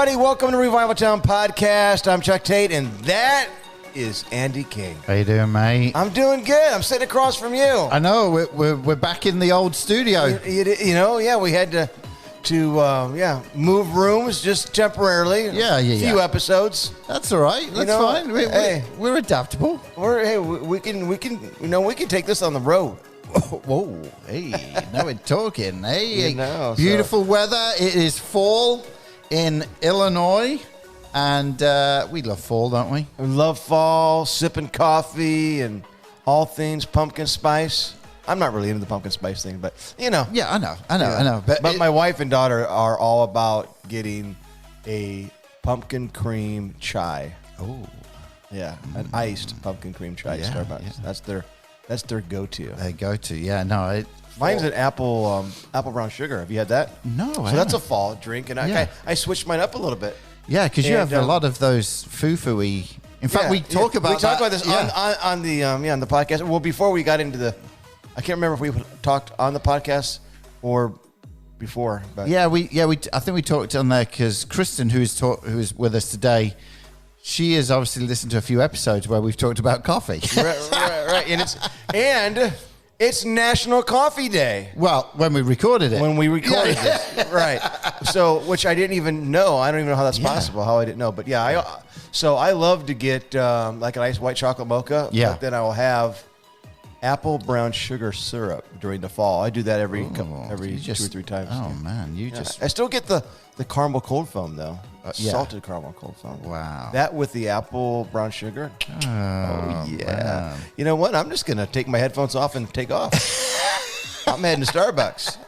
everybody. Welcome to Revival Town Podcast. I'm Chuck Tate, and that is Andy King. How you doing, mate? I'm doing good. I'm sitting across from you. I know. We're back in the old studio. You know, yeah, we had to move rooms just temporarily. Yeah. A few episodes. That's all right. That's fine. We're adaptable. We can take this on the road. Whoa, hey, now we're talking. Hey, beautiful weather. It is fall in Illinois, and we love fall, don't we? We love fall, sipping coffee, and all things pumpkin spice. I'm not really into the pumpkin spice thing, but you know. Yeah, I know. But my wife and daughter are all about getting a pumpkin cream chai. Oh, yeah, an iced pumpkin cream chai at Starbucks. Yeah. That's their go-to. Yeah, no. Mine's an apple brown sugar. Have you had that? No. So that's a fall drink, and I switched mine up a little bit. Yeah, because you have a lot of those foo-foo-y. In fact, we talk about this on the podcast. Well, before we got into I can't remember if we talked on the podcast or before. But I think we talked on there because Kristin, who's with us today, she has obviously listened to a few episodes where we've talked about coffee. right. And it's National Coffee Day. Well, when we recorded it. This. Right. So, which I didn't even know. I don't even know how that's possible, how I didn't know. But I love to get like an iced white chocolate mocha. Yeah. But then I will have apple brown sugar syrup during the fall. I do that every 2 or 3 times. Oh, man. I still get the caramel cold foam, though. Salted caramel cold foam. Wow. That with the apple brown sugar. Oh yeah. Man. You know what? I'm just going to take my headphones off and take off. I'm heading to Starbucks.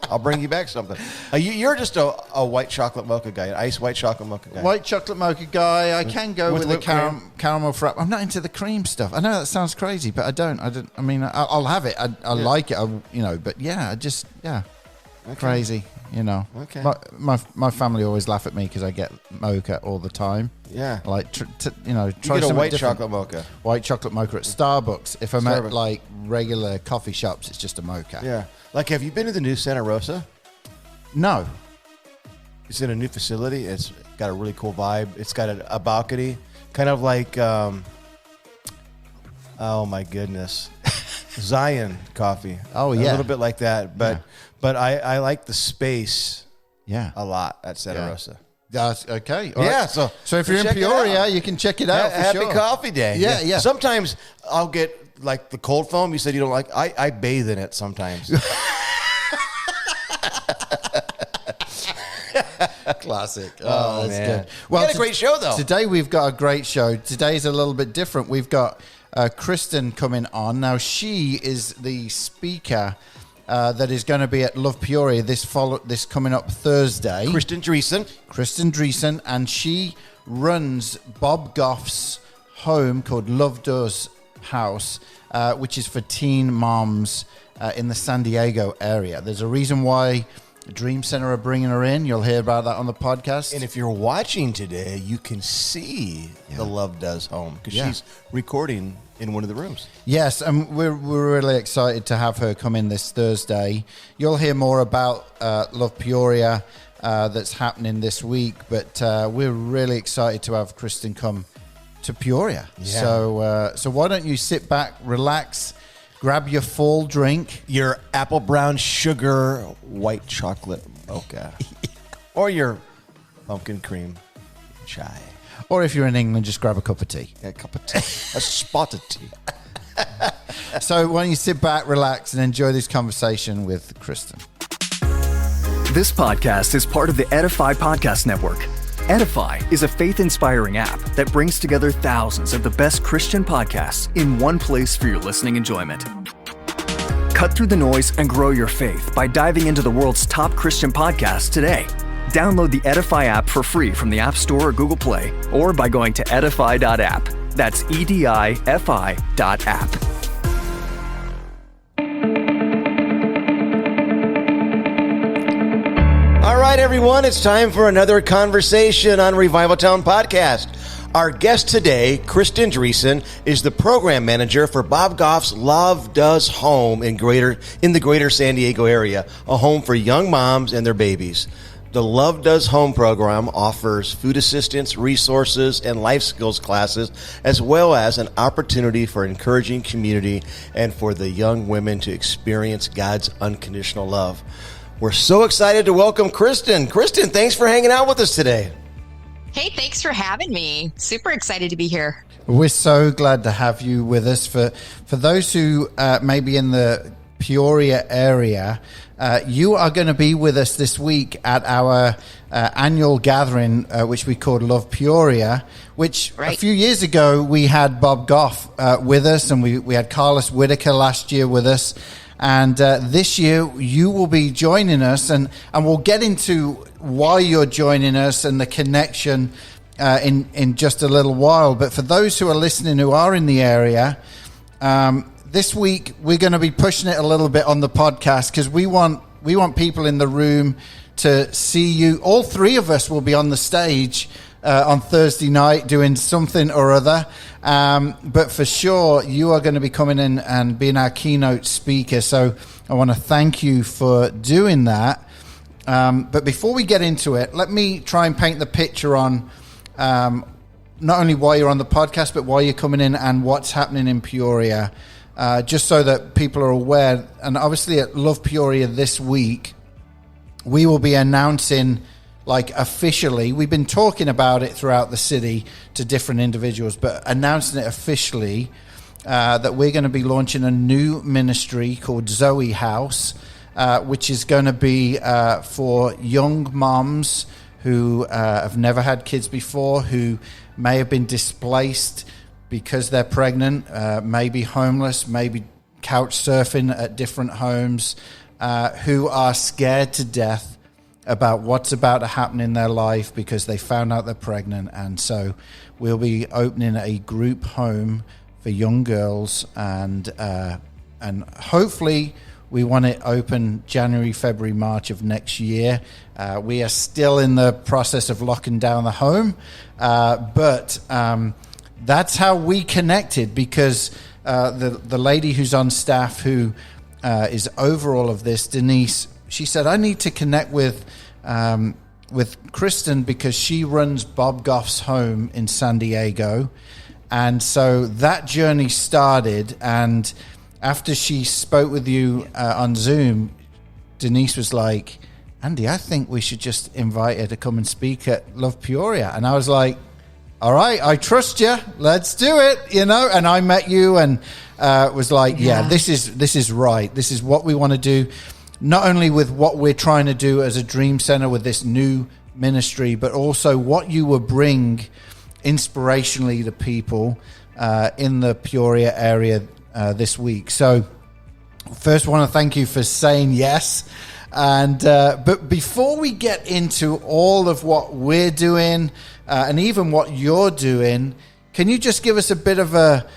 I'll bring you back something. You're just a white chocolate mocha guy, an iced white chocolate mocha guy. White chocolate mocha guy. I can go with the caramel frap. I'm not into the cream stuff. I know that sounds crazy, but I don't. I mean, I'll have it. I like it. But yeah, crazy. You know. Okay. My family always laugh at me because I get mocha all the time. Yeah. Like try you get a white chocolate mocha. White chocolate mocha at Starbucks. If I'm at like regular coffee shops, it's just a mocha. Yeah. Like, have you been to the new Santa Rosa? No. It's in a new facility. It's got a really cool vibe. It's got a balcony, kind of like, oh my goodness, Zion coffee. Oh yeah, a little bit like that. But I like the space. Yeah, a lot at Santa Rosa. That's okay. All right. So if you're in Peoria, you can check it out. Happy Coffee Day. Yeah. Sometimes I'll get like the cold foam. You said you don't like. I bathe in it sometimes. Classic. Oh, that's man. good. Well, we had a great show, though. Today we've got a great show. Today's a little bit different. We've got Kristin coming on. Now, she is the speaker that is going to be at Love Peoria this coming up Thursday. Kristin Dreesen, and she runs Bob Goff's home called Love Does House, which is for teen moms in the San Diego area. There's a reason why Dream Center are bringing her in. You'll hear about that on the podcast. And if you're watching today, you can see the Love Does home because she's recording in one of the rooms. Yes, and we're really excited to have her come in this Thursday. You'll hear more about Love Peoria that's happening this week, but we're really excited to have Kristin come to Peoria. Yeah. So why don't you sit back, relax, grab your fall drink, your apple brown sugar white chocolate mocha, or your pumpkin cream chai. Or if you're in England, just grab a cup of tea. A cup of tea. A spot of tea. So why don't you sit back, relax, and enjoy this conversation with Kristin. This podcast is part of the Edify Podcast Network. Edify is a faith-inspiring app that brings together thousands of the best Christian podcasts in one place for your listening enjoyment. Cut through the noise and grow your faith by diving into the world's top Christian podcasts today. Download the Edify app for free from the App Store or Google Play, or by going to edify.app. That's EDIFI.app. All right, everyone, it's time for another conversation on Revival Town Podcast. Our guest today, Kristin Dreesen, is the program manager for Bob Goff's Love Does Home in the greater San Diego area, a home for young moms and their babies. The Love Does Home program offers food assistance, resources, and life skills classes, as well as an opportunity for encouraging community and for the young women to experience God's unconditional love. We're so excited to welcome Kristin. Kristin, thanks for hanging out with us today. Hey, thanks for having me. Super excited to be here. We're so glad to have you with us. For those who may be in the Peoria area, you are going to be with us this week at our annual gathering, which we called Love Peoria, which a few years ago we had Bob Goff with us, and we had Carlos Whitaker last year with us. And this year you will be joining us, and we'll get into why you're joining us and the connection in just a little while. But for those who are listening who are in the area, this week we're going to be pushing it a little bit on the podcast because we want people in the room to see you. All three of us will be on the stage on Thursday night doing something or other. But for sure, you are going to be coming in and being our keynote speaker. So I want to thank you for doing that. But before we get into it, let me try and paint the picture on not only why you're on the podcast, but why you're coming in and what's happening in Peoria. Just so that people are aware. And obviously at Love Peoria this week, we will be announcing, officially, we've been talking about it throughout the city to different individuals, but announcing it officially that we're going to be launching a new ministry called Zoe House, which is going to be for young moms who have never had kids before, who may have been displaced because they're pregnant, maybe homeless, maybe couch surfing at different homes, who are scared to death about what's about to happen in their life because they found out they're pregnant. And so we'll be opening a group home for young girls, and hopefully we want it open January, February, March of next year. We are still in the process of locking down the home, but that's how we connected, because the lady who's on staff who is over all of this, Denise, she said, I need to connect with Kristin because she runs Bob Goff's home in San Diego. And so that journey started. And after she spoke with you on Zoom, Denise was like, Andy, I think we should just invite her to come and speak at Love Peoria. And I was like, all right, I trust you. Let's do it, And I met you and was like, yeah, this is right. This is what we want to do, not only with what we're trying to do as a Dream Center with this new ministry, but also what you will bring inspirationally to people in the Peoria area this week. So first, I want to thank you for saying yes. And but before we get into all of what we're doing and even what you're doing, can you just give us a bit of a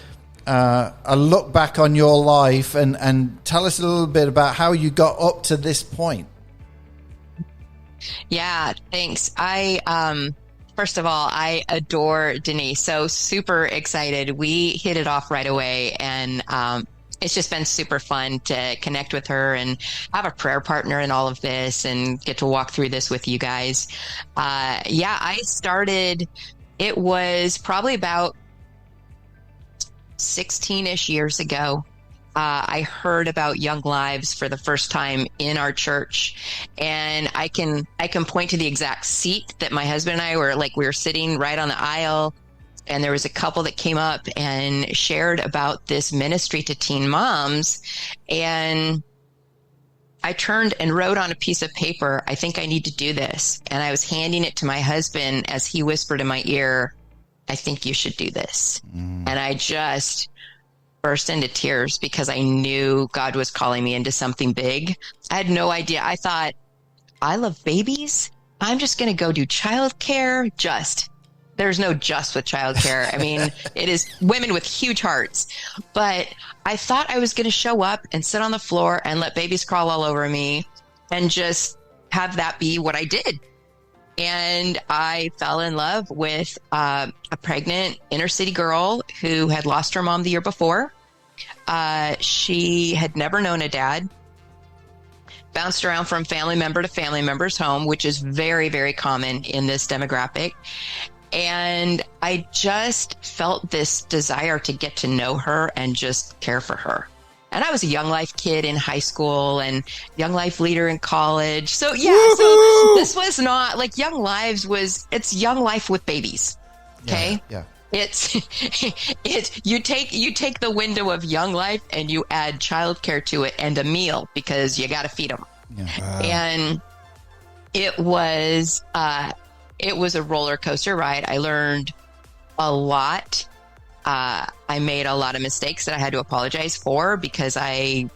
look back on your life and tell us a little bit about how you got up to this point? Yeah, thanks. First of all, I adore Denise. So super excited. We hit it off right away, and it's just been super fun to connect with her and have a prayer partner in all of this and get to walk through this with you guys. I started, it was probably about 16-ish years ago. I heard about Young Lives for the first time in our church, and I can point to the exact seat that my husband and I were we were sitting right on the aisle. And there was a couple that came up and shared about this ministry to teen moms. And I turned and wrote on a piece of paper, I think I need to do this. And I was handing it to my husband as he whispered in my ear, I think you should do this. And I just burst into tears because I knew God was calling me into something big. I had no idea. I thought, I love babies. I'm just going to go do childcare. There's no just with childcare. I mean, it is women with huge hearts. But I thought I was going to show up and sit on the floor and let babies crawl all over me and just have that be what I did. And I fell in love with a pregnant inner city girl who had lost her mom the year before. She had never known a dad. bounced around from family member to family member's home, which is very, very common in this demographic. And I just felt this desire to get to know her and just care for her. And I was a Young Life kid in high school and Young Life leader in college. So yeah, so this was not like Young Lives it's Young Life with babies. Okay. Yeah. It's you take the window of Young Life and you add childcare to it and a meal because you got to feed them. Yeah. Wow. And it was a roller coaster ride. I learned a lot. I made a lot of mistakes that I had to apologize for because I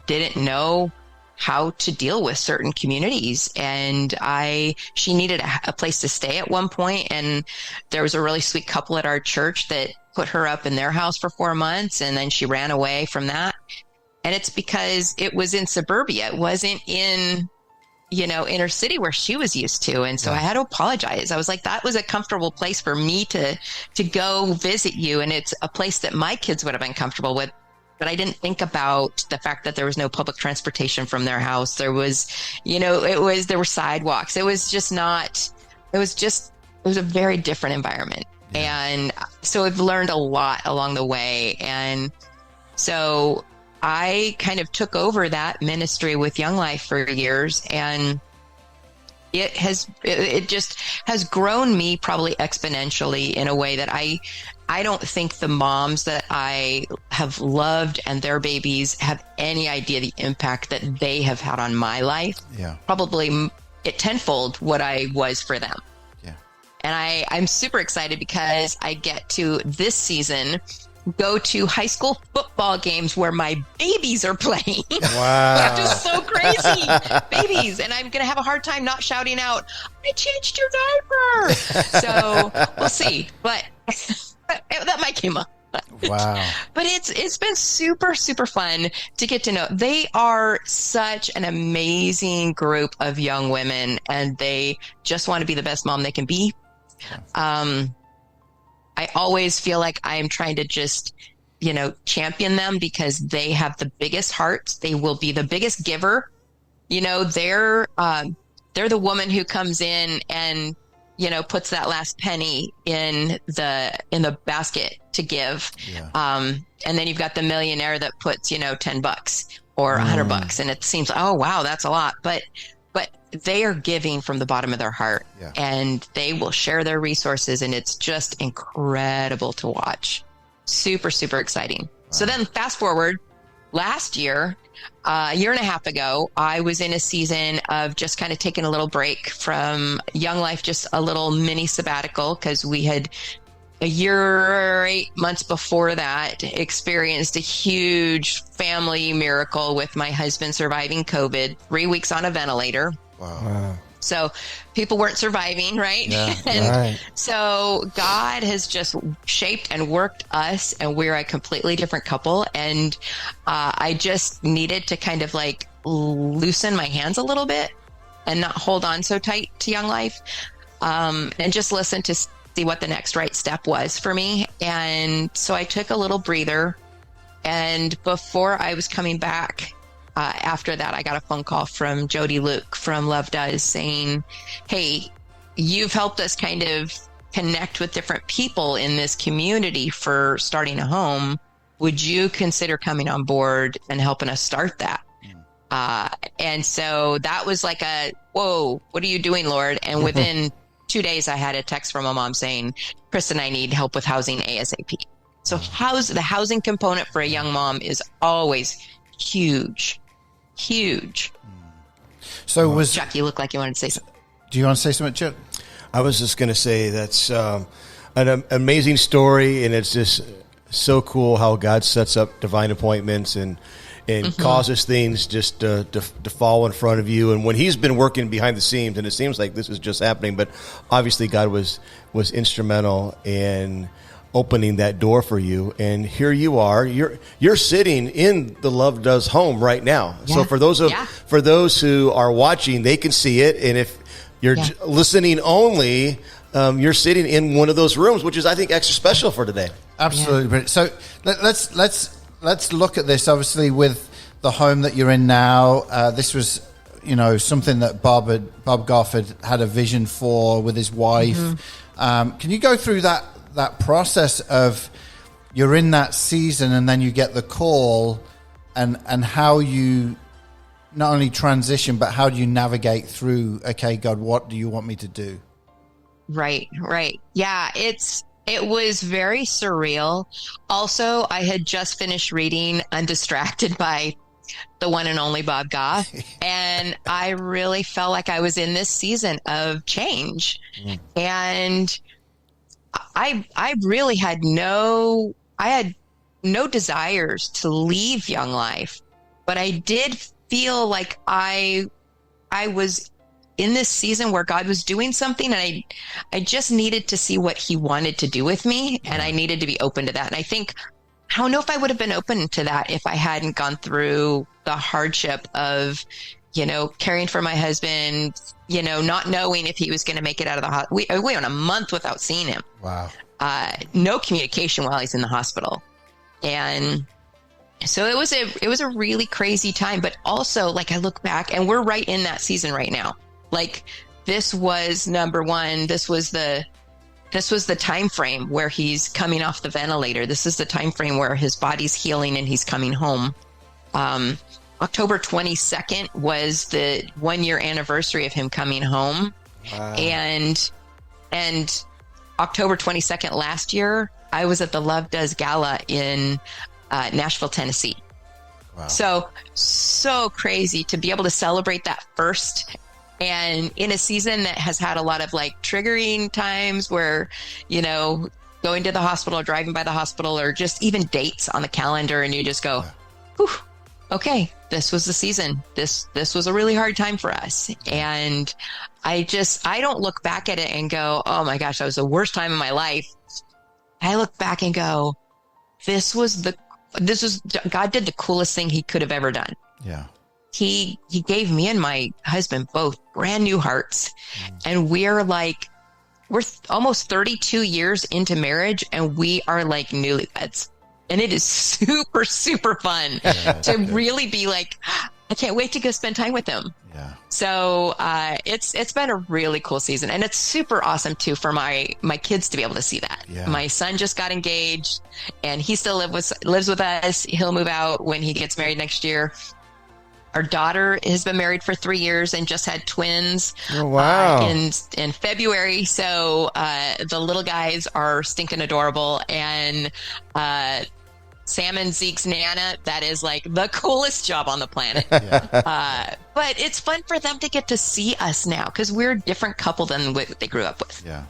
didn't know how to deal with certain communities. And she needed a place to stay at one point. And there was a really sweet couple at our church that put her up in their house for 4 months. And then she ran away from that. And it's because it was in suburbia. It wasn't in, inner city where she was used to. And so I had to apologize. I was like, that was a comfortable place for me to go visit you. And it's a place that my kids would have been comfortable with. But I didn't think about the fact that there was no public transportation from their house. There was, there were sidewalks. It was a very different environment. Yeah. And so I've learned a lot along the way. And so I kind of took over that ministry with Young Life for years, and it just has grown me probably exponentially in a way that I don't think the moms that I have loved and their babies have any idea the impact that they have had on my life. Yeah. Probably it tenfold what I was for them. Yeah. And I'm super excited because I get to this season go to high school football games where my babies are playing. Wow. Which is so crazy. Babies. And I'm going to have a hard time not shouting out, I changed your diaper. So we'll see. But that might come up. Wow. But it's been super, super fun to get to know. They are such an amazing group of young women, and they just want to be the best mom they can be. I always feel like I am trying to just, champion them because they have the biggest hearts. They will be the biggest giver. They're the woman who comes in and, puts that last penny in the basket to give. Yeah. And then you've got the millionaire that puts, $10 or $100, and it seems, oh wow, that's a lot. But they are giving from the bottom of their heart, and they will share their resources, and it's just incredible to watch. Super, super exciting. Wow. So then fast forward, last year, a year and a half ago, I was in a season of just kind of taking a little break from Young Life, just a little mini sabbatical, because we had a year or 8 months before that experienced a huge family miracle with my husband surviving COVID, 3 weeks on a ventilator. Wow. So people weren't surviving, right? Yeah, and so God has just shaped and worked us, and we're a completely different couple. And I just needed to kind of like loosen my hands a little bit and not hold on so tight to Young Life, and just listen to see what the next right step was for me. And so I took a little breather, and before I was coming back, after that, I got a phone call from Jody Luke from Love Does saying, hey, you've helped us kind of connect with different people in this community for starting a home. Would you consider coming on board and helping us start that? And so that was like whoa, what are you doing, Lord? And within 2 days, I had a text from a mom saying, Kristin, I need help with housing ASAP. So the housing component for a young mom is always huge. So Chuck, you look like you wanted to say something. Do you want to say something, Chuck? I was just going to say that's an amazing story, and it's just so cool how God sets up divine appointments and causes things just to fall in front of you. And when He's been working behind the scenes, and it seems like this is just happening, but obviously God was instrumental in opening that door for you, and here you are. You're sitting in the Love Does home right now. Yeah. So for those who are watching, they can see it, and if you're listening only, you're sitting in one of those rooms, which is, I think, extra special for today. Absolutely. Yeah. So let's look at this. Obviously, with the home that you're in now. This was, something that Bob Goff had a vision for with his wife. Mm-hmm. Can you go through that process of you're in that season and then you get the call, and how you not only transition, but how do you navigate through, okay, God, what do you want me to do? Right. Yeah, it was very surreal. Also, I had just finished reading Undistracted by the one and only Bob Goff, and I really felt like I was in this season of change. And I really had no desires to leave Young Life, but I did feel like I was in this season where God was doing something, and I just needed to see what he wanted to do with me, and I needed to be open to that. And I don't know if I would have been open to that if I hadn't gone through the hardship of, caring for my husband, not knowing if he was going to make it out of the hospital. We went a month without seeing him. Wow. No communication while he's in the hospital. And so it was a really crazy time, but also, like, I look back and we're right in that season right now. Like, this was number one. This was the time frame where he's coming off the ventilator. This is the time frame where his body's healing and he's coming home. October 22nd was the 1-year anniversary of him coming home. Wow. And October 22nd last year, I was at the Love Does Gala in Nashville, Tennessee. Wow. So crazy to be able to celebrate that first, and in a season that has had a lot of like triggering times where, going to the hospital or driving by the hospital or just even dates on the calendar, and you just go, whew, okay, this was the season. This was a really hard time for us. And I don't look back at it and go, oh my gosh, that was the worst time of my life. I look back and go, God did the coolest thing he could have ever done. Yeah. He gave me and my husband both brand new hearts. And we're almost 32 years into marriage, and we are like newlyweds. And it is super, super fun to really be like, I can't wait to go spend time with him. Yeah. So it's been a really cool season, and it's super awesome too for my kids to be able to see that. Yeah. My son just got engaged, and he still lives with us. He'll move out when he gets married next year. Our daughter has been married for 3 years and just had twins. Oh, wow. In February. So the little guys are stinking adorable, and Sam and Zeke's Nana, that is like the coolest job on the planet. Yeah. But it's fun for them to get to see us now, because we're a different couple than what they grew up with. Yeah.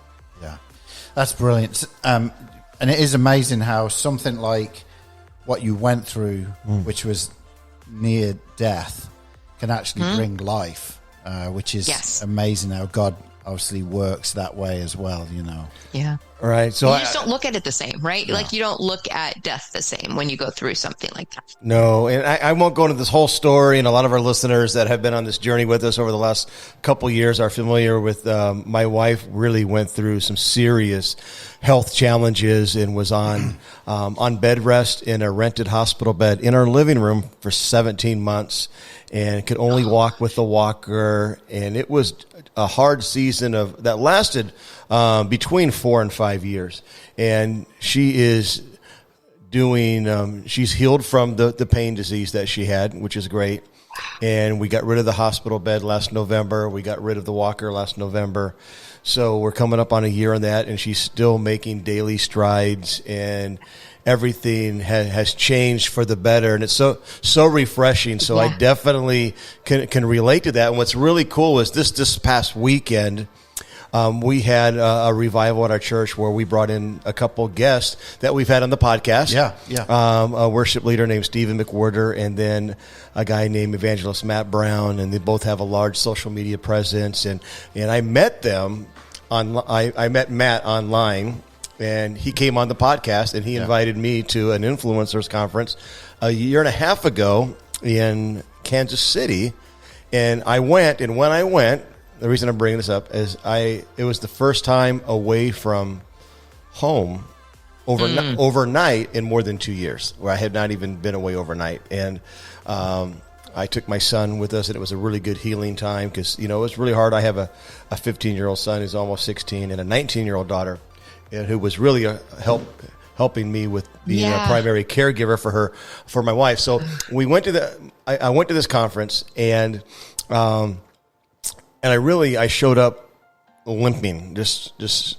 That's brilliant. And it is amazing how something like what you went through, which was near death, can actually bring life, which is amazing how God obviously works that way as well, Yeah. Right. So you just don't look at it the same, right? No. Like, you don't look at death the same when you go through something like that. No, and I won't go into this whole story, and a lot of our listeners that have been on this journey with us over the last couple of years are familiar with my wife really went through some serious health challenges and was on bed rest in a rented hospital bed in our living room for 17 months and could only walk with a walker. And it was a hard season that lasted between 4 and 5 years. And she is doing, she's healed from the pain disease that she had, which is great. And we got rid of the hospital bed last November. We got rid of the walker last November. So we're coming up on a year on that, and she's still making daily strides, and everything has changed for the better, and it's so refreshing. So I definitely can relate to that. And what's really cool is this past weekend, we had a revival at our church where we brought in a couple guests that we've had on the podcast. A worship leader named Stephen McWhorter, and then a guy named Evangelist Matt Brown, and they both have a large social media presence. And I met them I met Matt online, and he came on the podcast, and he invited me to an influencers conference a year and a half ago in Kansas City. And I went, and when I went, the reason I'm bringing this up is it was the first time away from home overnight in more than 2 years, where I had not even been away overnight. And I took my son with us, and it was a really good healing time because, it was really hard. I have a 15-year-old son who's almost 16 and a 19-year-old daughter who was really helping me with being a primary caregiver for my wife. So we went to I went to this conference, and I showed up limping, just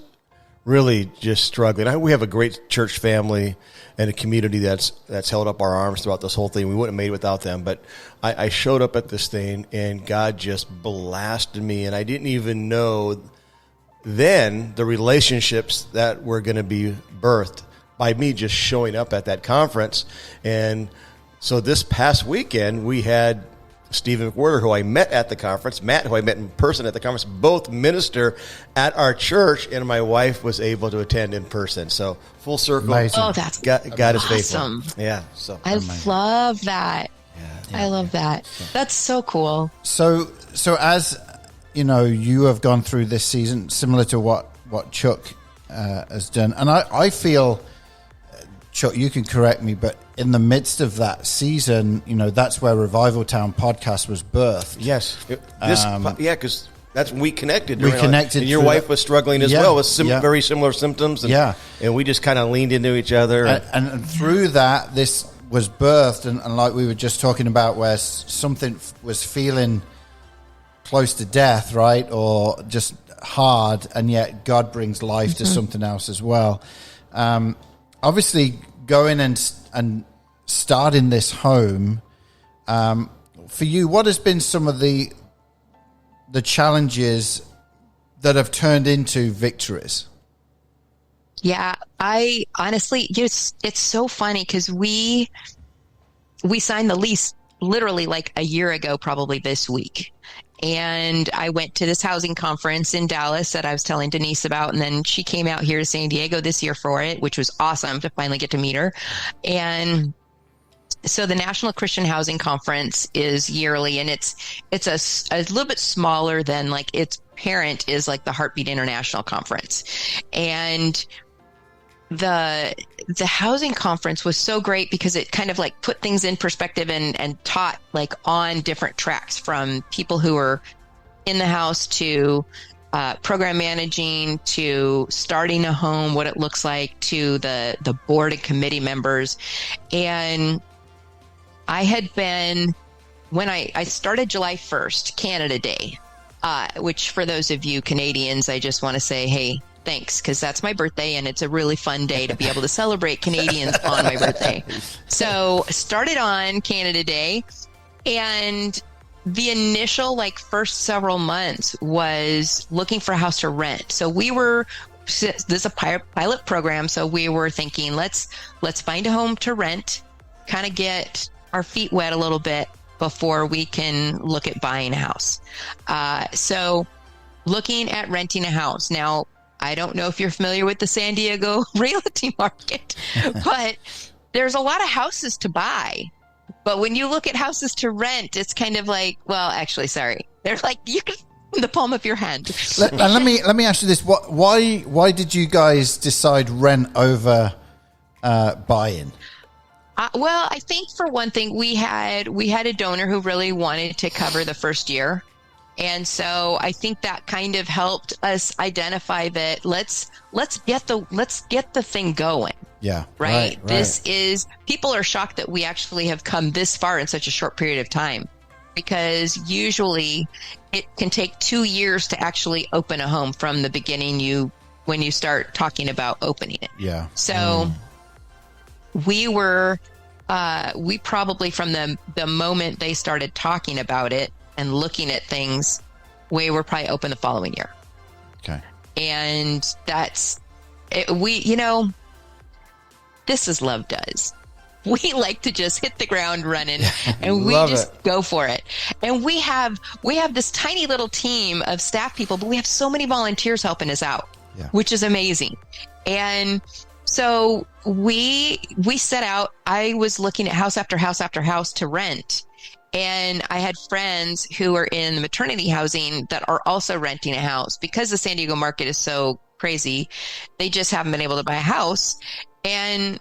really just struggling. We have a great church family and a community that's held up our arms throughout this whole thing. We wouldn't have made it without them. But I showed up at this thing, and God just blasted me, and I didn't even know then the relationships that were going to be birthed by me just showing up at that conference. And so this past weekend, we had Stephen McWhirter, who I met at the conference, Matt, who I met in person at the conference, both minister at our church, and my wife was able to attend in person. So full circle. Amazing. Oh, that's God is faithful. awesome. Yeah. So I love that. I love that. That's so cool. So as you have gone through this season, similar to what Chuck has done, and I feel, Chuck, you can correct me, but in the midst of that season, that's where Revival Town podcast was birthed. Yes. Because that's when we connected. We connected. And your wife was struggling as well with very similar symptoms. And, and we just kind of leaned into each other. And through that, this was birthed. And like we were just talking about, where something was feeling close to death, right? Or just hard. And yet God brings life to something else as well. Obviously, going and starting this home, for you, what has been some of the challenges that have turned into victories? Yeah, I honestly, it's so funny because we signed the lease literally like a year ago, probably this week. And I went to this housing conference in Dallas that I was telling Denise about. And then she came out here to San Diego this year for it, which was awesome to finally get to meet her. And so the National Christian Housing Conference is yearly, and it's a little bit smaller than like its parent is, like the Heartbeat International Conference. And the housing conference was so great because it kind of like put things in perspective and taught like on different tracks, from people who are in the house to program managing, to starting a home, what it looks like, to the board and committee members. And I had been, when I started July 1st, Canada Day, which for those of you Canadians, I just want to say, hey, thanks, because that's my birthday, and it's a really fun day to be able to celebrate Canadians on my birthday. So started on Canada Day, and the initial first several months was looking for a house to rent. So this is a pilot program, so we were thinking, let's find a home to rent, kind of get our feet wet a little bit before we can look at buying a house. So looking at renting a house. Now, I don't know if you're familiar with the San Diego realty market, but there's a lot of houses to buy. But when you look at houses to rent, it's kind of like, well, actually, sorry. They're like, you can in the palm of your hand. Let me ask you this. Why did you guys decide rent over buying? Well, I think for one thing, we had a donor who really wanted to cover the first year. And so I think that kind of helped us identify that let's get the thing going. Yeah. Right. People are shocked that we actually have come this far in such a short period of time, because usually it can take 2 years to actually open a home from the beginning when you start talking about opening it. Yeah. So we probably from the moment they started talking about it and looking at things, we were probably open the following year. Okay. And that's it. This is Love Does. We like to just hit the ground running, and we just go for it. And we have this tiny little team of staff people, but we have so many volunteers helping us out, which is amazing. And so we set out. I was looking at house after house after house to rent. And I had friends who are in the maternity housing that are also renting a house, because the San Diego market is so crazy. They just haven't been able to buy a house. And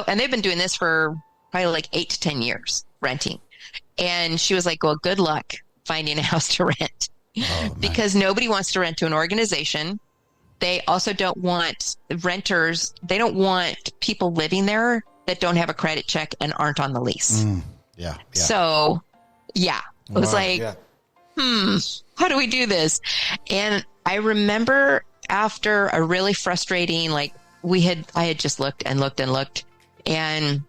and they've been doing this for probably like 8 to 10 years, renting. And she was like, well, good luck finding a house to rent because nobody wants to rent to an organization. They also don't want renters. They don't want people living there that don't have a credit check and aren't on the lease. Yeah. So, it was how do we do this? And I remember after a really frustrating, I had just looked and looked and looked and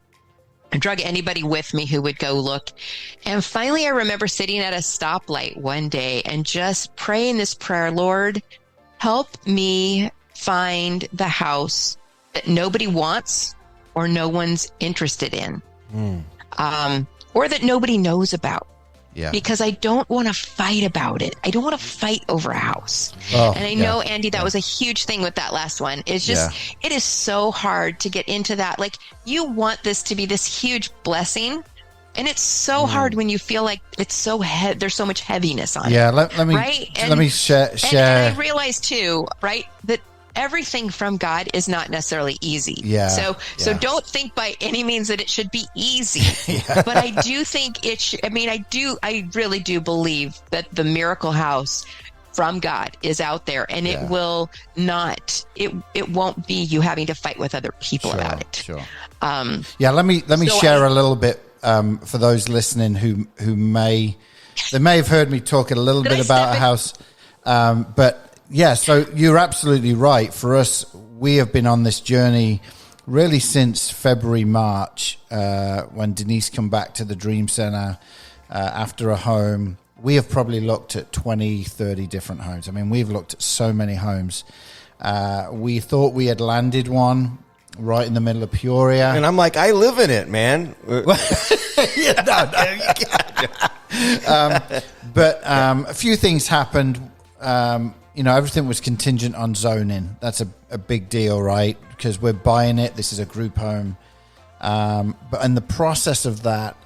drug anybody with me who would go look. And finally, I remember sitting at a stoplight one day and just praying this prayer, Lord, help me find the house that nobody wants or no one's interested in, or that nobody knows about. Yeah. Because I don't want to fight about it. I don't want to fight over a house. And I know, Andy, that was a huge thing with that last one. It's just, it is so hard to get into that. Like, you want this to be this huge blessing. And it's so hard when you feel like it's so there's so much heaviness on it. Yeah, let me share. And I realize too, right, that everything from God is not necessarily easy. Yeah. So don't think by any means that it should be easy. But I do think it should. I mean, I really do believe that the miracle house from God is out there, and it will not. It won't be you having to fight with other people about it. Sure. Let me share a little bit for those listening who may have heard me talk a little bit about a house, but. Yeah, so you're absolutely right. For us, we have been on this journey really since February, March, when Denise come back to the Dream Center after a home. We have probably looked at 20, 30 different homes. I mean, we've looked at so many homes. We thought we had landed one right in the middle of Peoria. And I'm like, I live in it, man. But a few things happened. Everything was contingent on zoning. That's a big deal, right? Because we're buying it. This is a group home. But in the process of that,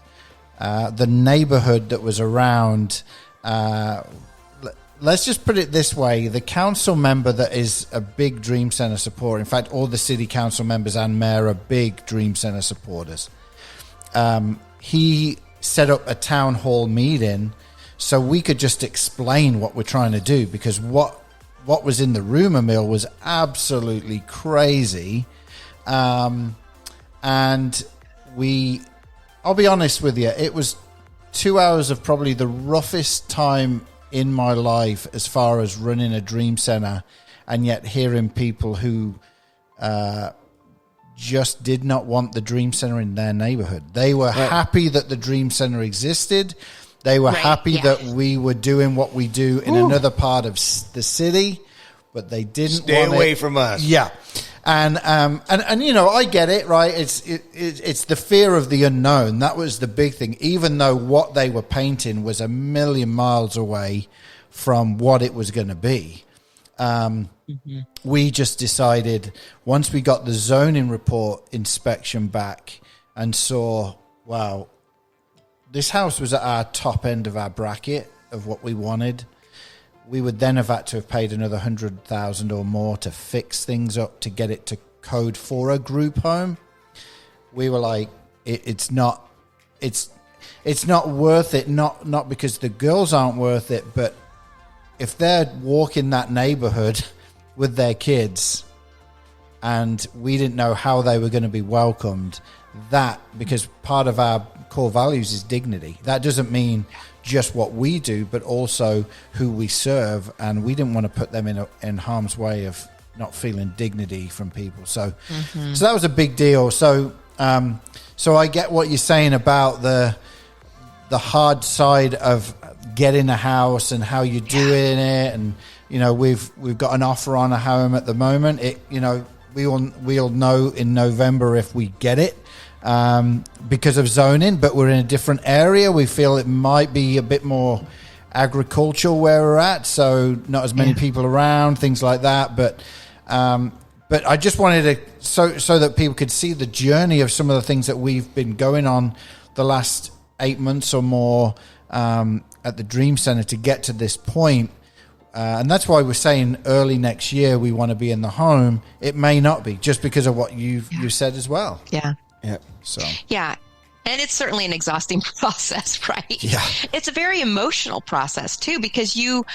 the neighborhood that was around, let's just put it this way. The council member that is a big Dream Center supporter, in fact, all the city council members and mayor are big Dream Center supporters. He set up a town hall meeting so we could just explain what we're trying to do, because what was in the rumor mill was absolutely crazy. And I'll be honest with you, it was 2 hours of probably the roughest time in my life as far as running a Dream Center, and yet hearing people who just did not want the Dream Center in their neighborhood. They were happy that the Dream Center existed. They were happy that we were doing what we do in another part of the city, but they didn't stay want away from us. Yeah. And I get it, right? It's the fear of the unknown. That was the big thing, even though what they were painting was a million miles away from what it was going to be. We just decided, once we got the zoning report inspection back and saw, wow, this house was at our top end of our bracket of what we wanted, we would then have had to have paid another 100,000 or more to fix things up to get it to code for a group home. We were like, it's not worth it. Not because the girls aren't worth it, but if they're walking that neighborhood with their kids and we didn't know how they were going to be welcomed, because part of our core values is dignity. That doesn't mean just what we do, but also who we serve, and we didn't want to put them in harm's way of not feeling dignity from people. So that was a big deal. So I get what you're saying about the hard side of getting a house and how you're doing it, and we've got an offer on a home at the moment. We'll know in November if we get it. Because of zoning, but we're in a different area. We feel it might be a bit more agricultural where we're at, so not as many people around, things like that. But I just wanted to so that people could see the journey of some of the things that we've been going on the last 8 months or more at the Dream Center to get to this point. and that's why we're saying early next year we want to be in the home. It may not be, just because of what you said as well. Yeah. Yeah. So Yeah. And it's certainly an exhausting process, right? Yeah. It's a very emotional process too, because you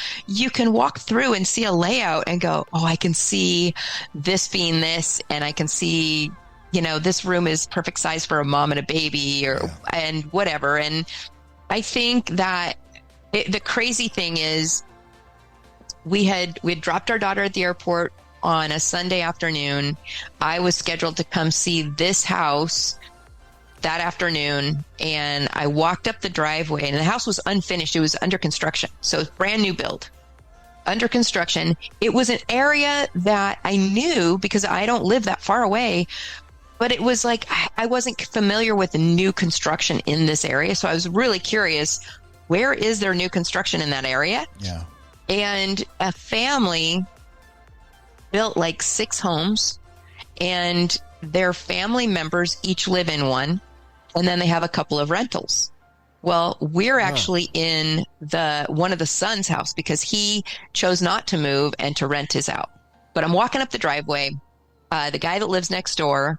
can walk through and see a layout and go, oh, I can see this being this, and I can see, this room is perfect size for a mom and a baby, and whatever. And I think that the crazy thing is we had dropped our daughter at the airport on a Sunday afternoon. I was scheduled to come see this house that afternoon, and I walked up the driveway, and the house was unfinished. It was under construction. So it's brand new build, under construction. It was an area that I knew because I don't live that far away, but it was like I wasn't familiar with the new construction in this area. So I was really curious, where is there new construction in that area? yeah. And a family built like 6 homes, and their family members each live in one, and then they have a couple of rentals. Well, we're actually in one of the son's house because he chose not to move and to rent his out. But I'm walking up the driveway. The guy that lives next door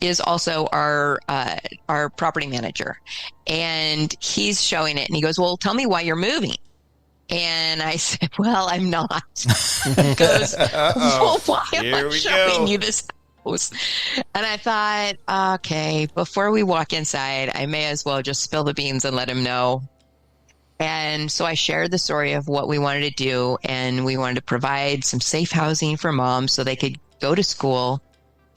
is also our property manager, and he's showing it, and he goes, well, tell me why you're moving. And I said, well, I'm not. He goes, well, why am I showing you this house? And I thought, okay, before we walk inside, I may as well just spill the beans and let him know. And so I shared the story of what we wanted to do, and we wanted to provide some safe housing for moms so they could go to school.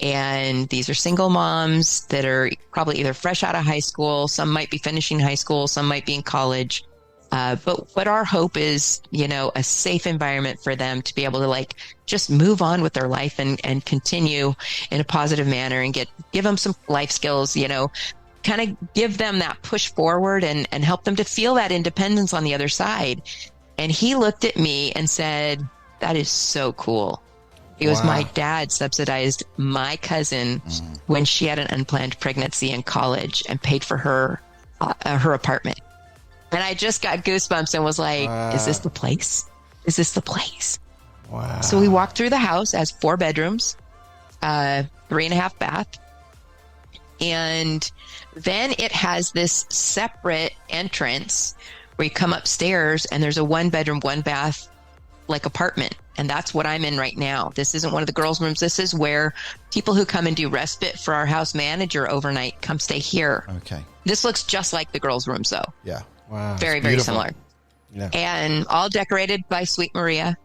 And these are single moms that are probably either fresh out of high school. Some might be finishing high school. Some might be in college. But our hope is, a safe environment for them to be able to just move on with their life and continue in a positive manner and give them some life skills, kind of give them that push forward and help them to feel that independence on the other side. And he looked at me and said, that is so cool. It was my dad subsidized my cousin when she had an unplanned pregnancy in college and paid for her apartment. And I just got goosebumps and was like, is this the place? Is this the place? Wow. So we walked through the house, as 4 bedrooms, 3.5 bath. And then it has this separate entrance where you come upstairs and there's a 1 bedroom, 1 bath, apartment. And that's what I'm in right now. This isn't one of the girls' rooms. This is where people who come and do respite for our house manager overnight come stay here. Okay. This looks just like the girls' rooms, though. Yeah. Wow. Very, very similar. Yeah. And all decorated by Sweet Maria,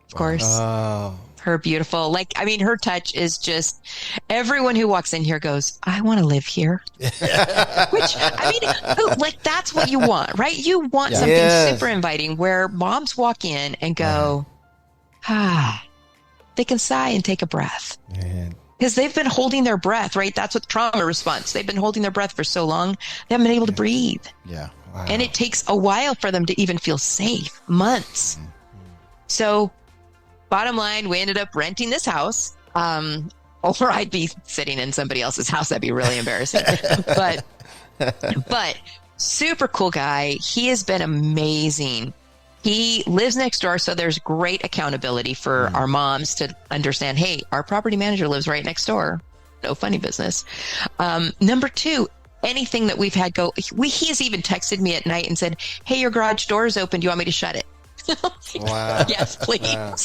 of course. Oh. Her beautiful, her touch is just, everyone who walks in here goes, I want to live here. Which, that's what you want, right? You want something super inviting where moms walk in and go, they can sigh and take a breath. Man. Because they've been holding their breath, right? That's what trauma response. They've been holding their breath for so long, they haven't been able to breathe. Yeah. Wow. And it takes a while for them to even feel safe, months. So bottom line, we ended up renting this house, or I'd be sitting in somebody else's house. That'd be really embarrassing. But super cool guy. He has been amazing. He lives next door, so there's great accountability for our moms to understand, hey, our property manager lives right next door. No funny business. Number 2, anything that we've had go, he has even texted me at night and said, hey, your garage door is open. Do you want me to shut it? Wow. Yes, please. Wow.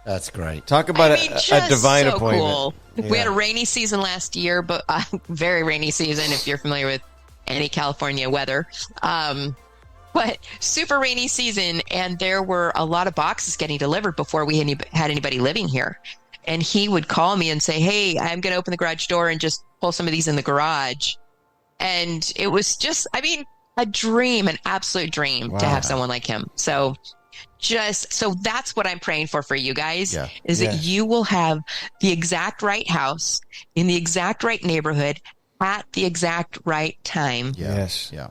That's great. Talk about a divine appointment. Cool. Yeah. We had a rainy season last year, but very rainy season if you're familiar with any California weather. But super rainy season, and there were a lot of boxes getting delivered before we had anybody living here. And he would call me and say, hey, I'm going to open the garage door and just pull some of these in the garage. And it was just, a dream, an absolute dream to have someone like him. So that's what I'm praying for you guys, is that you will have the exact right house in the exact right neighborhood at the exact right time. Yes. Yeah.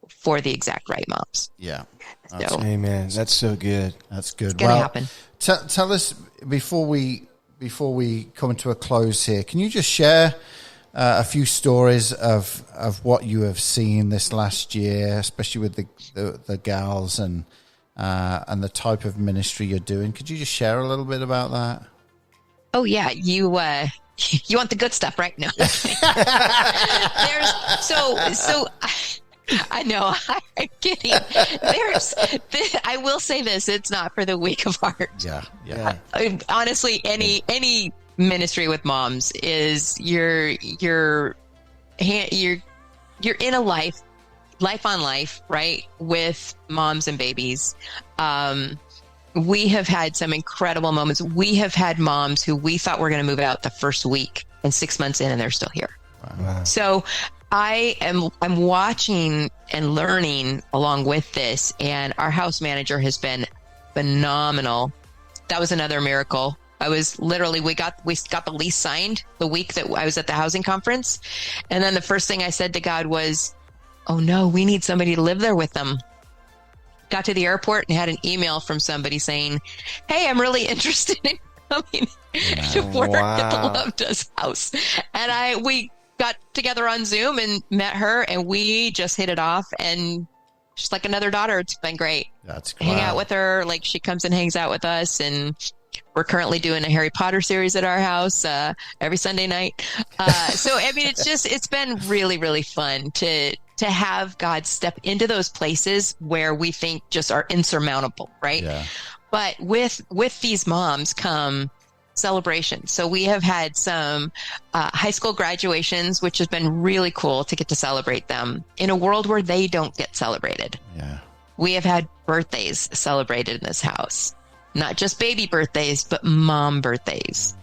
For the exact right moms. Yeah. So, Amen. That's so good. That's good. It's going to happen. Tell us before we come to a close here, can you just share a few stories of what you have seen this last year, especially with the gals, and and the type of ministry you're doing. Could you just share a little bit about that? Oh yeah, you want the good stuff, right? No. I know, I'm kidding. I will say this: it's not for the weak of heart. Yeah. Honestly, any ministry with moms is you're in a life on life, right? With moms and babies. We have had some incredible moments. We have had moms who we thought were going to move out the first week, and 6 months in, and they're still here. Wow. So I'm watching and learning along with this, and our house manager has been phenomenal. That was another miracle. I was literally, we got the lease signed the week that I was at the housing conference. And then the first thing I said to God was, oh no, we need somebody to live there with them. Got to the airport and had an email from somebody saying, hey, I'm really interested in coming to work at the Love Does house. And we got together on Zoom and met her, and we just hit it off, and she's like another daughter. It's been great. That's cool. Hang out with her. Like, she comes and hangs out with us, and we're currently doing a Harry Potter series at our house every Sunday night. So, I mean, it's been really, really fun to have God step into those places where we think just are insurmountable, right? Yeah. But with these moms come celebrations. So we have had some high school graduations, which has been really cool to get to celebrate them in a world where they don't get celebrated. Yeah. We have had birthdays celebrated in this house. Not just baby birthdays, but mom birthdays.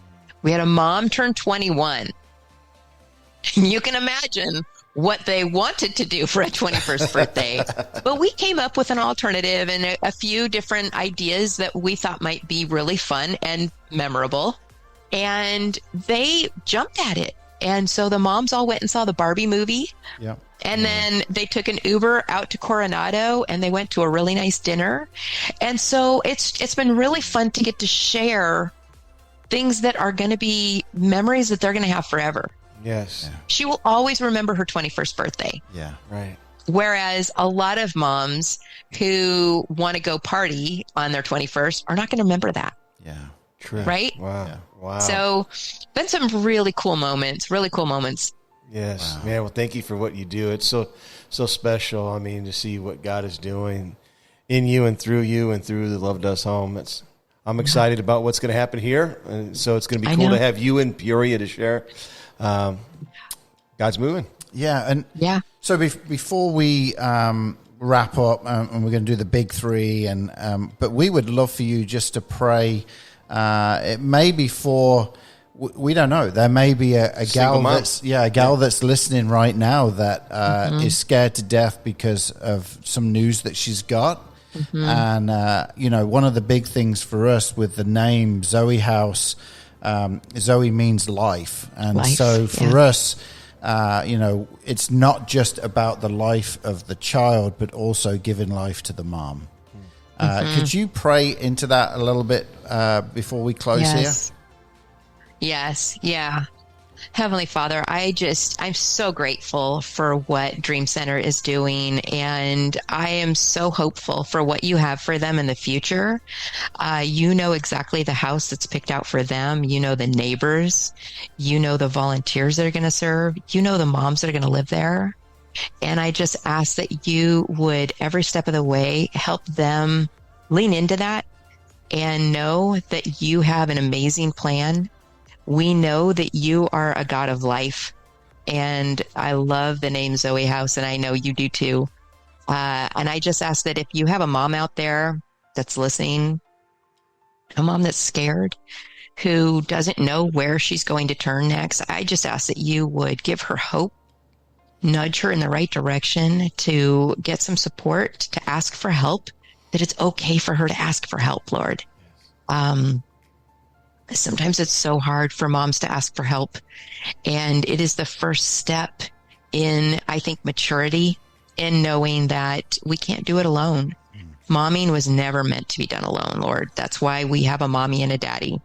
We had a mom turn 21. You can imagine what they wanted to do for a 21st birthday. But we came up with an alternative and a few different ideas that we thought might be really fun and memorable. And they jumped at it. And so the moms all went and saw the Barbie movie. Yeah. And then they took an Uber out to Coronado, and they went to a really nice dinner. And so it's been really fun to get to share things that are going to be memories that they're going to have forever. Yes. Yeah. She will always remember her 21st birthday. Yeah. Right. Whereas a lot of moms who want to go party on their 21st are not going to remember that. Yeah. True. Right? Wow. Yeah. Wow. So been some really cool moments. Yes. Wow. Man, well, thank you for what you do. It's so special. I mean, to see what God is doing in you and through the Love Does home. I'm excited about what's going to happen here. And so it's going to be cool to have you in Peoria to share. God's moving. Yeah. And so before we wrap up, and we're going to do the big three, but we would love for you just to pray. It may be for, we don't know. There may be a gal that's listening right now that is scared to death because of some news that she's got. Mm-hmm. And one of the big things for us with the name Zoe House, Zoe means life, and so for us, it's not just about the life of the child, but also giving life to the mom. Could you pray into that a little bit before we close here? Yes. Yeah. Heavenly Father, I'm so grateful for what Dream Center is doing, and I am so hopeful for what you have for them in the future. You know exactly the house that's picked out for them. You know the neighbors. You know the volunteers that are going to serve. You know the moms that are going to live there. And I just ask that you would, every step of the way, help them lean into that and know that you have an amazing plan. We know that you are a God of life, and I love the name Zoe House, and I know you do too. And I just ask that if you have a mom out there that's listening, a mom that's scared, who doesn't know where she's going to turn next, I just ask that you would give her hope, nudge her in the right direction to get some support, to ask for help, that it's okay for her to ask for help, Lord. Sometimes it's so hard for moms to ask for help. And it is the first step in, I think, maturity in knowing that we can't do it alone. Momming was never meant to be done alone, Lord. That's why we have a mommy and a daddy.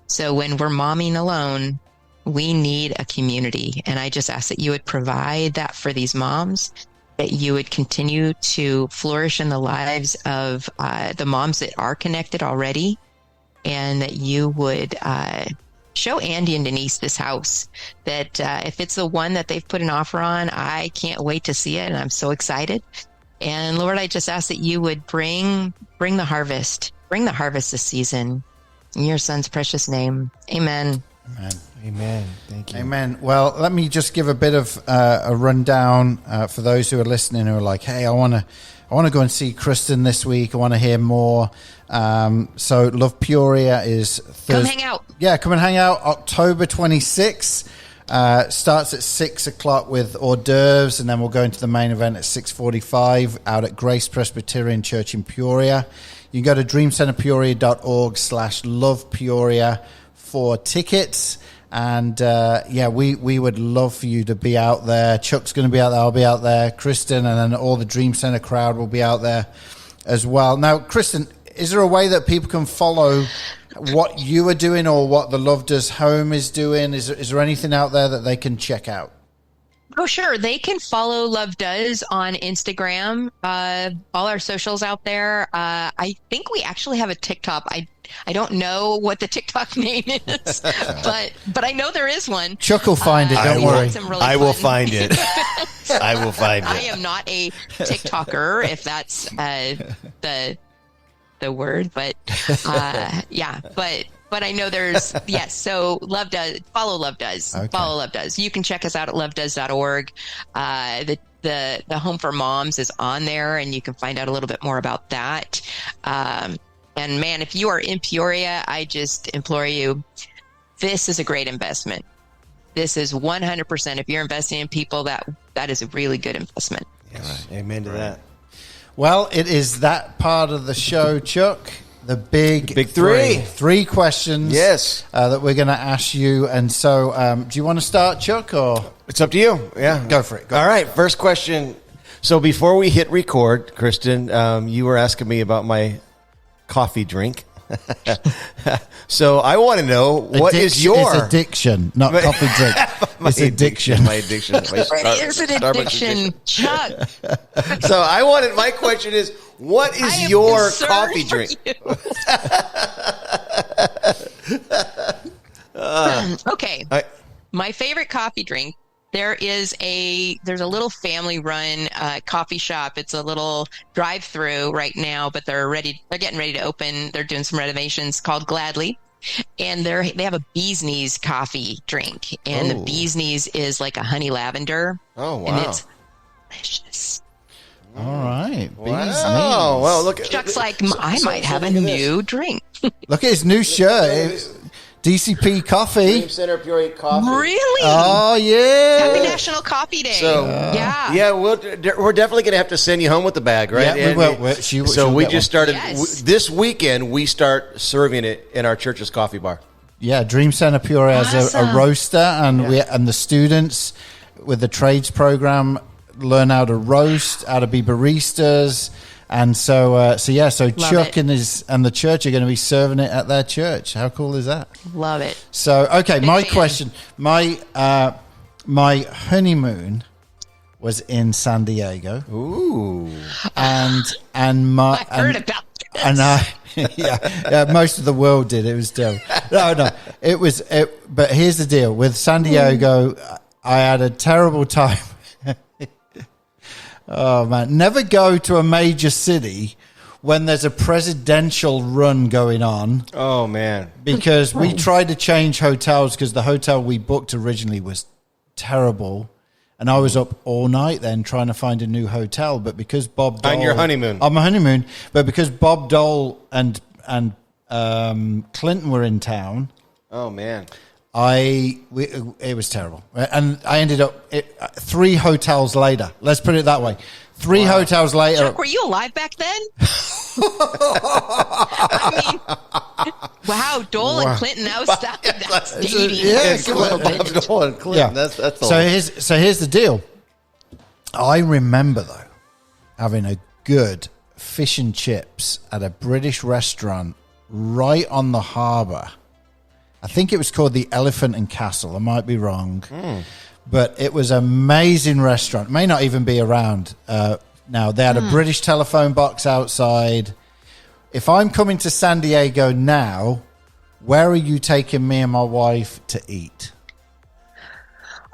So when we're momming alone, we need a community. And I just ask that you would provide that for these moms that you would continue to flourish in the lives of the moms that are connected already, and that you would show Andy and Denise this house, that if it's the one that they've put an offer on, I can't wait to see it, and I'm so excited. And Lord, I just ask that you would bring the harvest this season. In your son's precious name. Amen. Amen. Amen. Thank you. Amen. Well, let me just give a bit of a rundown for those who are listening who are like, hey, I want to go and see Kristin this week. I want to hear more. So Love Peoria is Thursday. Come hang out. Yeah, come and hang out. October 26th. Starts at 6 o'clock with hors d'oeuvres, and then we'll go into the main event at 6:45 out at Grace Presbyterian Church in Peoria. You can go to dreamcenterpeoria.org/lovepeoria for tickets. And we would love for you to be out there. Chuck's going to be out there. I'll be out there. Kristin, and then all the Dream Center crowd will be out there as well. Now, Kristin, is there a way that people can follow what you are doing or what the Love Does Home is doing? Is there anything out there that they can check out? Oh, sure. They can follow Love Does on Instagram. All our socials out there. I think we actually have a TikTok. I don't know what the TikTok name is, but I know there is one. Chuck will find it. Don't worry. I will find it. I will find it. I am not a TikToker, if that's the word, but but I know there's yes. So Love Does, follow Love Does, okay. Follow Love Does. You can check us out at lovedoes.org. The Home for Moms is on there, and you can find out a little bit more about that. And man, if you are in Peoria, I just implore you, this is a great investment. This is 100%. If you're investing in people, that is a really good investment. Yes. Right. Amen to that. Well, it is that part of the show, Chuck. The big three. Three questions. Yes. That we're going to ask you. And so, do you want to start, Chuck, or it's up to you? Yeah, go for it. All right. First question. So before we hit record, Kristin, you were asking me about my coffee drink. So I want to know what is your... It's addiction, not coffee drink. It's addiction. My addiction. It's an addiction, Chuck. So my question is, what is your coffee drink? Okay. My favorite coffee drink. There's a little family run coffee shop. It's a little drive-through right now, but they're getting ready to open. They're doing some renovations, called Gladly. And they have a bee's knees coffee drink. And the bee's knees is like a honey lavender. Oh, wow. And it's delicious. All right. Wow. Well, look. Chuck's I might have a new drink. Look at his new shirt. DCP Coffee. Dream Center Peoria Coffee. Really? Oh, yeah. Happy National Coffee Day. So, yeah, we're definitely going to have to send you home with the bag, right? Yeah, we will. So we just started, Yes. this weekend, we start serving it in our church's coffee bar. Yeah, Dream Center Peoria has a roaster, and and the students with the trades program learn how to roast, how to be baristas. And so Chuck and the church are going to be serving it at their church. How cool is that? Love it. So, okay, my question. My honeymoon was in San Diego. Ooh. And I heard about this. And most of the world did. It was still no. But here's the deal with San Diego. I had a terrible time. Oh, man. Never go to a major city when there's a presidential run going on. Oh, man. Because we tried to change hotels because the hotel we booked originally was terrible. And I was up all night then trying to find a new hotel. But because Bob Dole... On your honeymoon. On my honeymoon. But because Bob Dole and Clinton were in town... Oh, man. It was terrible, and I ended up 3 hotels later. Let's put it that way: 3 hotels later. Chuck, were you alive back then? I mean, wow, Dole and Clinton. That's dating. Yeah, a little bit. Dole and Clinton. Yeah. That's so here's the deal. I remember though having a good fish and chips at a British restaurant right on the harbour. I think it was called the Elephant and Castle. I might be wrong. but it was an amazing restaurant. May not even be around now. They had a British telephone box outside. If I'm coming to San Diego now, where are you taking me and my wife to eat?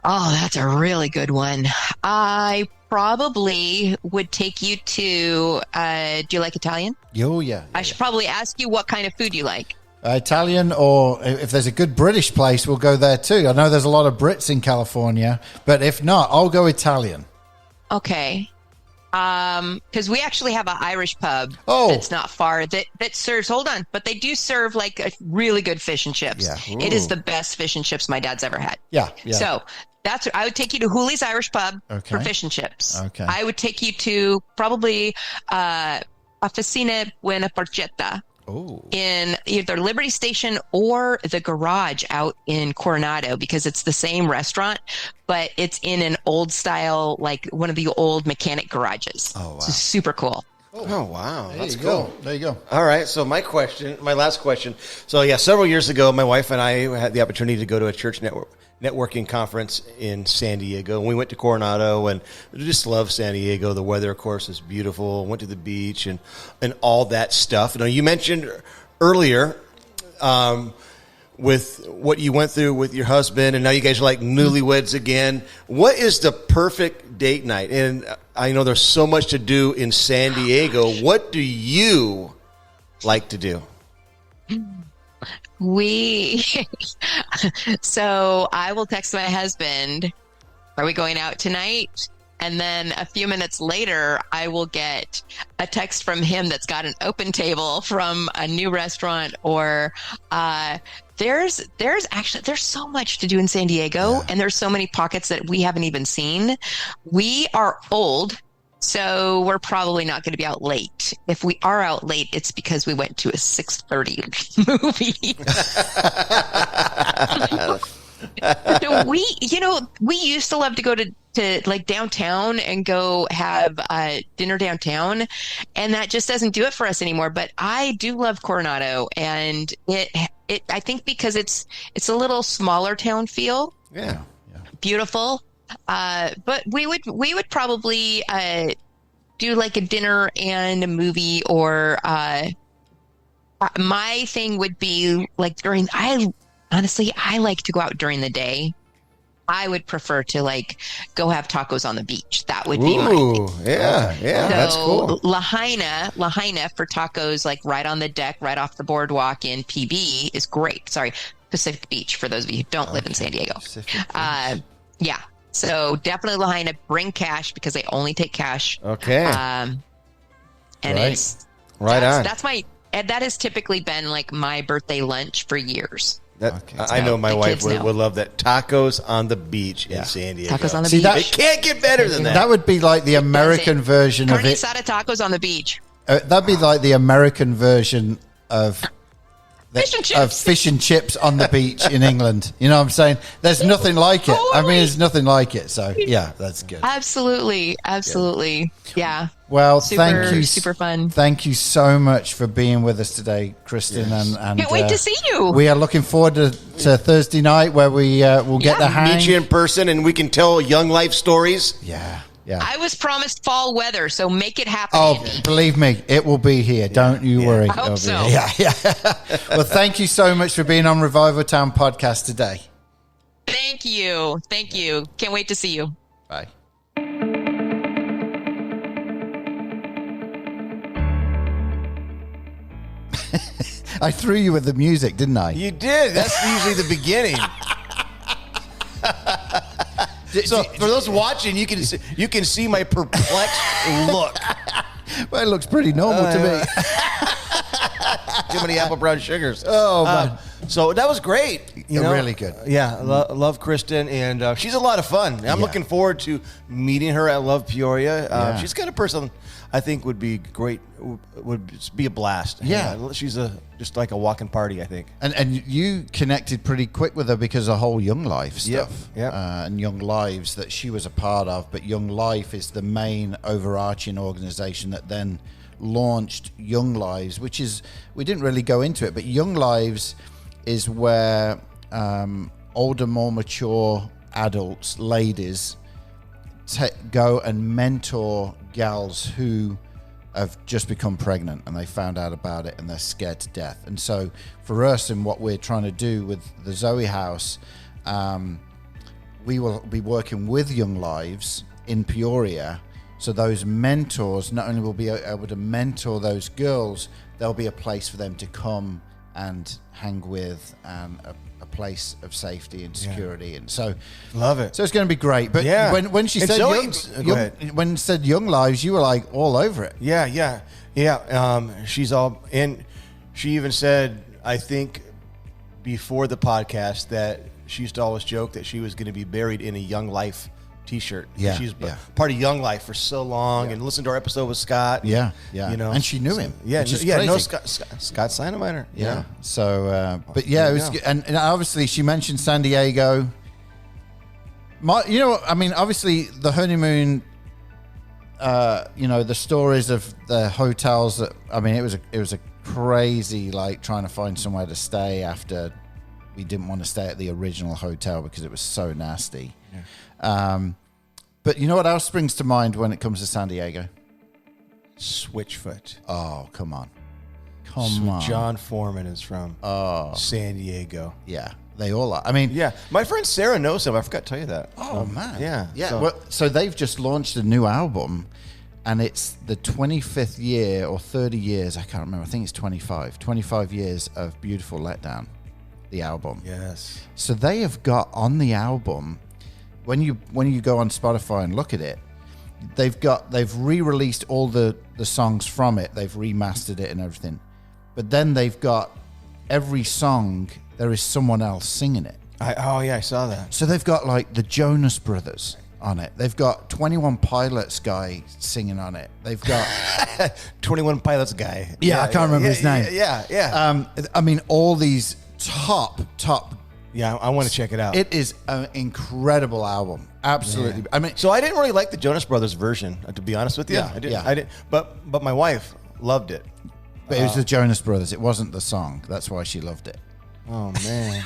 Oh, that's a really good one. I probably would take you to, do you like Italian? Oh, yeah. I should probably ask you what kind of food you like. Italian, or if there's a good British place, we'll go there too. I know there's a lot of Brits in California, but if not, I'll go Italian. Okay. Because we actually have an Irish pub that's not far that serves, hold on, but they do serve like a really good fish and chips. Yeah. It is the best fish and chips my dad's ever had. Yeah. So I would take you to Hooley's Irish Pub for fish and chips. Okay. I would take you to probably Officina Buena Porchetta in either Liberty Station or the Garage out in Coronado, because it's the same restaurant, but it's in an old style, like one of the old mechanic garages. Oh, wow. It's super cool. Oh, wow. That's cool. cool. There you go. All right. So my last question. So yeah, several years ago, my wife and I had the opportunity to go to a church networking conference in San Diego. And we went to Coronado, and I just love San Diego. The weather, of course, is beautiful. Went to the beach and all that stuff. You mentioned earlier with what you went through with your husband, and now you guys are like newlyweds again. What is the perfect date night? And I know there's so much to do in San Diego. What do you like to do? So I will text my husband, are we going out tonight? And then a few minutes later, I will get a text from him that's got an open table from a new restaurant, or there's so much to do in San Diego, and there's so many pockets that we haven't even seen. We are old, so we're probably not going to be out late. If we are out late, it's because we went to a 6:30 movie. So we used to love to go to like downtown and go have dinner downtown, and that just doesn't do it for us anymore. But I do love Coronado, and I think because it's a little smaller town feel. Yeah. Beautiful. But we would probably do like a dinner and a movie, or my thing would be like I like to go out during the day. I would prefer to like go have tacos on the beach. That would be my thing. Yeah, So that's cool. Lahaina for tacos, like right on the deck, right off the boardwalk in PB is great. Sorry, Pacific Beach for those of you who don't live in San Diego. Yeah. So definitely Lahaina. Bring cash because they only take cash. Okay. And it's right on. That has typically been like my birthday lunch for years. I know my wife would love that. Tacos on the beach in San Diego. Tacos on the beach. It can't get better than that. That would be like the American version of it. Carne asada tacos on the beach. That'd be like the American version of fish and chips on the beach in England. You know what I'm saying? There's nothing like it. I mean, there's nothing like it. So, yeah, that's good. Absolutely. Yeah. Well, thank you. Super fun. Thank you so much for being with us today, Kristin. Yes. And can't wait to see you. We are looking forward to Thursday night where we will get the hang. Meet you in person and we can tell young life stories. Yeah. I was promised fall weather, so make it happen. Oh, believe me, it will be here. Don't you worry. I hope so. Yeah. Well, thank you so much for being on Revival Town podcast today. Thank you. Can't wait to see you. Bye. I threw you with the music, didn't I? You did. That's usually the beginning. So for those watching, you can see my perplexed look. Well, it looks pretty normal to me. Too many apple brown sugars. Oh, man. So that was great. Really good. Yeah, love Kristin, and she's a lot of fun. I'm looking forward to meeting her at Love Peoria. She's kind of person I think would be great, would be a blast. Yeah. She's just like a walking party, I think. And you connected pretty quick with her because of whole Young Life stuff. Yeah. And Young Lives that she was a part of. But Young Life is the main overarching organization that then launched Young Lives, which is, we didn't really go into it, but Young Lives is where older, more mature adults, ladies, go and mentor gals who have just become pregnant and they found out about it and they're scared to death. And so for us and what we're trying to do with the Zoe House, we will be working with Young Lives in Peoria. So those mentors not only will be able to mentor those girls, there'll be a place for them to come and hang with, and a place of safety and security. And so love it. So it's going to be great. But when she said when said Young Lives, you were like all over it. Yeah. She's all in. She even said, I think before the podcast, that she used to always joke that she was going to be buried in a Young Life T-shirt. She's part of Young Life for so long, and listened to our episode with Scott. Yeah. You know, and she knew him. No, Scott Sineminer. Yeah. So, but it was good. And obviously she mentioned San Diego. Obviously the honeymoon. The stories of the hotels. It was a crazy, like, trying to find somewhere to stay after we didn't want to stay at the original hotel because it was so nasty. But you know what else springs to mind when it comes to San Diego? Switchfoot. Oh, come on. John Foreman is from San Diego. Yeah, they all are. My friend Sarah knows him. I forgot to tell you that. Oh, man. Yeah. So they've just launched a new album, and it's the 25th year or 30 years. I can't remember. I think it's 25 years of Beautiful Letdown, the album. Yes. So they have got on the album, when you go on Spotify and look at it, they've re-released all the songs from it. They've remastered it and everything. But then they've got every song, there is someone else singing it. I saw that. So they've got like the Jonas Brothers on it. They've got 21 Pilots guy singing on it. They've got 21 Pilots guy. Yeah, I can't remember his name. Yeah. All these top. Yeah, I want to check it out. It is an incredible album. Absolutely. Yeah. So I didn't really like the Jonas Brothers version, to be honest with you. Yeah, I didn't. But my wife loved it. But it was the Jonas Brothers. It wasn't the song. That's why she loved it. Oh man.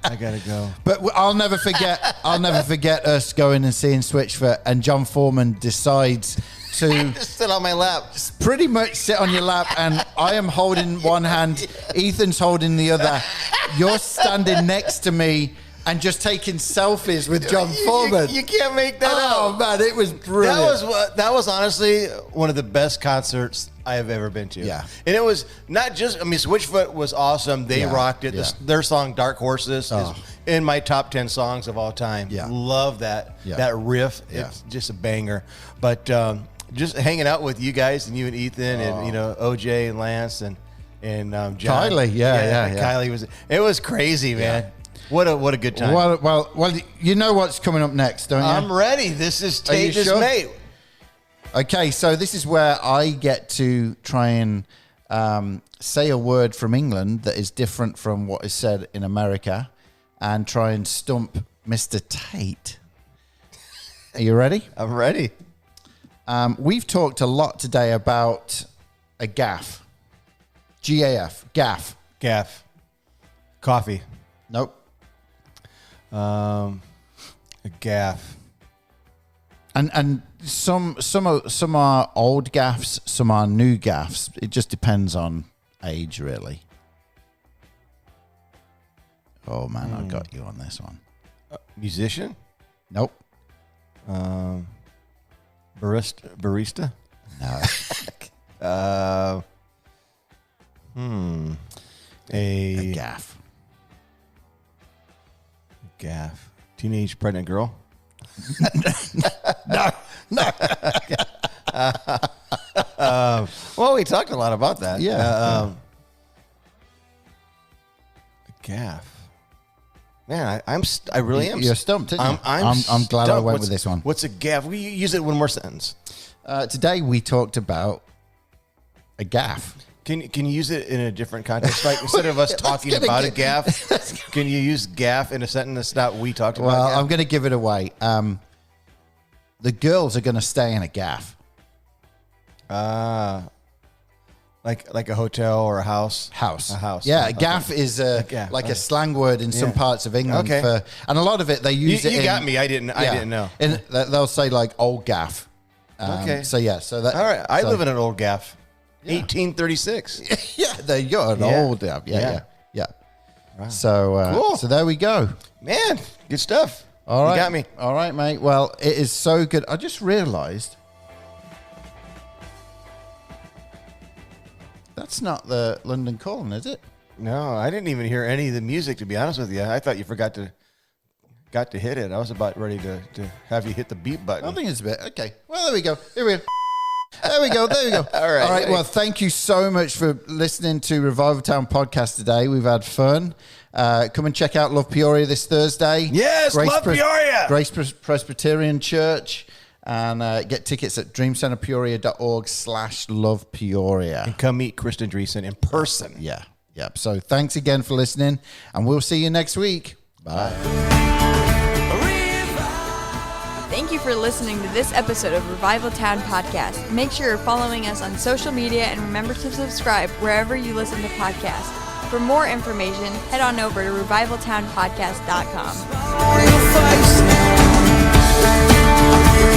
I gotta go. But I'll never forget us going and seeing Switchfoot, and John Foreman decides to sit on my lap. Pretty much sit on your lap, and I am holding one hand, Ethan's holding the other. You're standing next to me and just taking selfies with John Foreman. You can't make that up. Oh man, it was brilliant. That was honestly one of the best concerts I have ever been to. Yeah. And it was not just, Switchfoot was awesome. They rocked it. Yeah. Their song Dark Horses is in my top 10 songs of all time. Yeah. Love that riff. Yeah. It's just a banger. But just hanging out with you guys and you and Ethan and OJ and Lance and John. Kylie, yeah. Kylie it was crazy, man. Yeah. What a good time. Well, you know what's coming up next, don't you? I'm ready. This is Tate This Mate. Okay, so this is where I get to try and say a word from England that is different from what is said in America and try and stump Mr. Tate. Are you ready? I'm ready. We've talked a lot today about a gaff. G-A-F. Gaff. Gaff. Coffee. Nope. A gaff. And some are old gaffs, some are new gaffs. It just depends on age, really. Oh man, I got you on this one. Musician? Nope. Barista? No. A gaff. Gaff. Teenage pregnant girl? No. Well, we talked a lot about that. Yeah. Gaff. Man, I really am. You're stumped, aren't you? I'm glad I went with this one. What's a gaff? We use it in one more sentence. Today we talked about a gaff. Can you use it in a different context? Like instead of us talking about a gaff, can you use gaff in a sentence that's not we talked about? Well, gaff? I'm going to give it away. The girls are going to stay in a gaff. Like Like a hotel or a house? House. A house. Yeah, Okay. gaff is a slang word in some parts of England. Okay. And a lot of it, they use it You in... got me. I didn't know. And they'll say like old gaff. Okay. So yeah, so that... All right. I so- live in an old gaff. 1836. Yeah, there you go. An Yeah. old gaff. Yeah. Wow. So, Cool. so there we go. Man, good stuff. All right. You got me. All right, mate. Well, it is so good. I just realized that's not the London Calling, is it? No, I didn't even hear any of the music, to be honest with you. I thought you got to hit it. I was about ready to have you hit the beat button. I think it's a bit. Okay. Well, there we go. Here we go. There we go. There we go. All right. All right. Well, thank you so much for listening to Revival Town podcast today. We've had fun. Come and check out Love Peoria this Thursday. Yes, Love Peoria. Grace Presbyterian Church. And get tickets at dreamcenterpeoria.org/Love Peoria. And come meet Kristin Dreesen in person. Yeah. Yep. So thanks again for listening, and we'll see you next week. Bye. Thank you for listening to this episode of Revival Town Podcast. Make sure you're following us on social media and remember to subscribe wherever you listen to podcasts. For more information, head on over to revivaltownpodcast.com.